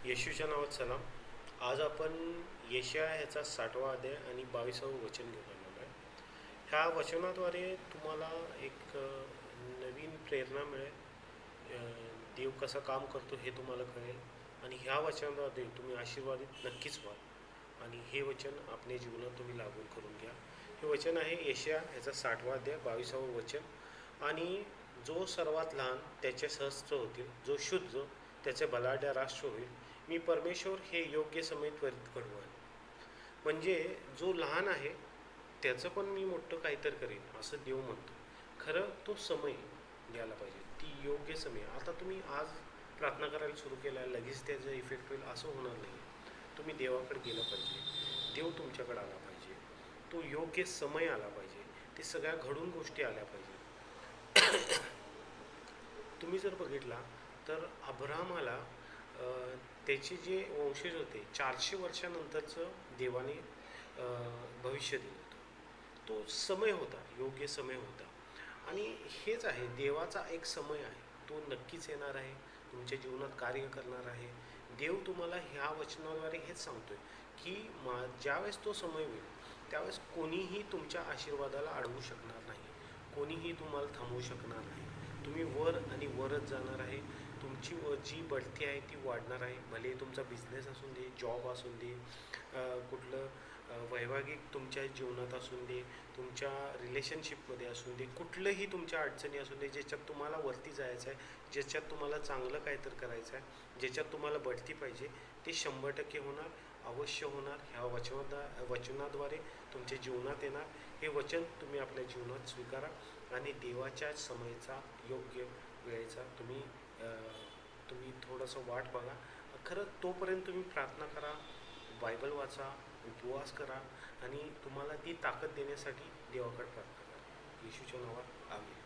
येशूच्या नावात सलाम. आज आपण येशया ह्याचा 60वा अध्याय आणि 22वे वचन घेऊन आलेलो आहे. ह्या वचनाद्वारे तुम्हाला एक नवीन प्रेरणा मिळेल. देव कसं काम करतो हे तुम्हाला कळेल आणि ह्या वचनाद्वारे तुम्ही आशीर्वादित नक्कीच व्हाल आणि हे वचन आपल्या जीवनात तुम्ही लागू करून घ्या. हे वचन आहे येशया ह्याचा 60वा अध्याय 22वे वचन. आणि जो सर्वात लहान त्याचे सहस्त्र होतील, जो शुद्ध त्याचे बलाढ्य राष्ट्र होईल. मी परमेश्वर हे योग्य समय त्वरित घडवाल. म्हणजे जो लहान आहे त्याचं पण मी मोठं काहीतरी करेन असं देव म्हणतो. खरं तो समय द्यायला पाहिजे, ती योग्य समय. आता तुम्ही आज प्रार्थना करायला सुरू केला लगेच त्याचं इफेक्ट होईल असं होणार नाही. तुम्ही देवाकडे गेलं पाहिजे, देव तुमच्याकडे आला पाहिजे, तो योग्य समय आला पाहिजे, ते सगळ्या घडून गोष्टी आल्या पाहिजे. तुम्ही जर बघितला तर अब्राहमाला त्याचे जे वंशज होते 400 वर्षानंतरचं देवाने भविष्य दिलं होतं. तो समय होता, योग्य समय होता. आणि हेच आहे देवाचा एक समय आहे, तो नक्कीच येणार आहे, तुमच्या जीवनात कार्य करणार आहे. देव तुम्हाला ह्या वचनाद्वारे हेच सांगतोय की ज्यावेळेस तो समय होईल त्यावेळेस कोणीही तुमच्या आशीर्वादाला अडवू शकणार नाही, कोणीही तुम्हाला थांबवू शकणार नाही. तुम्ही वर आणि वरच जाणार आहे. तुमची जी बढती आहे ती वाढणार आहे. भले तुमचा बिझनेस असून दे, जॉब असून दे, कुठलं वैवाहिक तुमच्या जीवनात असून दे, तुमच्या रिलेशनशिपमध्ये असून दे, कुठलंही तुमच्या अडचणी असून दे, ज्याच्यात तुम्हाला वरती जायचं आहे, ज्याच्यात तुम्हाला चांगलं काहीतरी करायचं आहे, ज्याच्यात तुम्हाला बढती पाहिजे, ते 100% होणार, अवश्य होणार. ह्या वचनाद्वारे तुमच्या जीवनात येणार. हे वचन तुम्ही आपल्या जीवनात स्वीकारा आणि देवाच्या समयचा, योग्य वेळेचा तुम्ही थोडंसं वाट बघा. खरं तोपर्यंत तुम्ही प्रार्थना करा, बायबल वाचा, उपवास करा आणि तुम्हाला ती ताकद देण्यासाठी देवाकडे प्रार्थना करा. येशूच्या नावात आमेन.